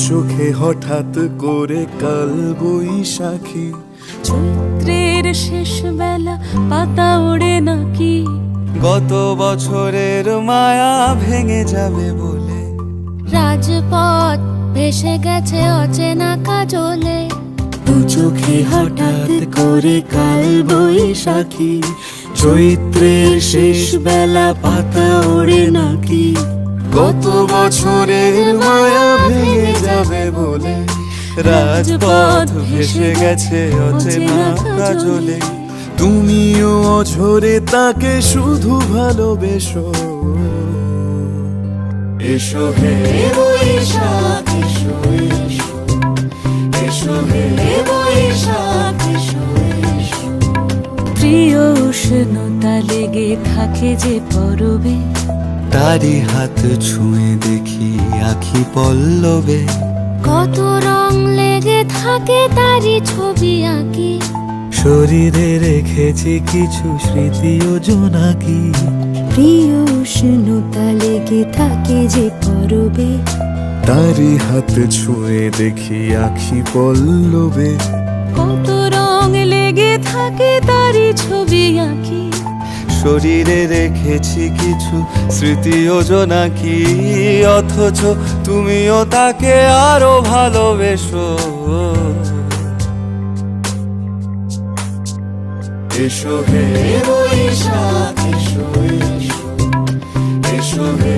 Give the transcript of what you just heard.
চোখে হঠাৎ করে কাল বৈশাখী, চৈত্রের শেষ বেলা পাতা ওড়ে নাকি, গত বছরের মায়া ভেঙে যাবে বলে, রাজপথ ভেসে গেছে অচেনা কাজলে, দু চোখে হঠাৎ করে কাল বৈশাখী, চৈত্রের শেষ বেলা পাতা ওড়ে নাকি, গত বছরের মায়া ভেঙে যাবে বলে, রাজপথ ভেসে গেছে অচেনা কাজলে, তুমিও অঝরে তাকে শুধু ভালোবেসো। এসো হে বৈশাখ এসো এসো, এসো হে বৈশাখ এসো এসো। প্রিয় উষ্ণতা লেগে থাকে যে পরবে, তারি হাত ছুঁয়ে দেখি আখি পল্লবে, কত রং লেগে থাকে তারই ছবি আঁকি, শরীরে রেখেছি কিছু স্মৃতি ও জোনাকি, প্রিয় উষ্ণতা লেগে থাকে যে পরবে, তারি হাত ছুঁয়ে দেখি আখি পল্লবে, কত রং লেগে থাকে তারই ছবি আঁকি, শরীরে রেখেছি কিছু স্মৃতি ও জোনাকি, অথচ তুমিও তাকে আরো ভালোবেসো। এসো হে বৈশাখ এসো এসো, এসো হে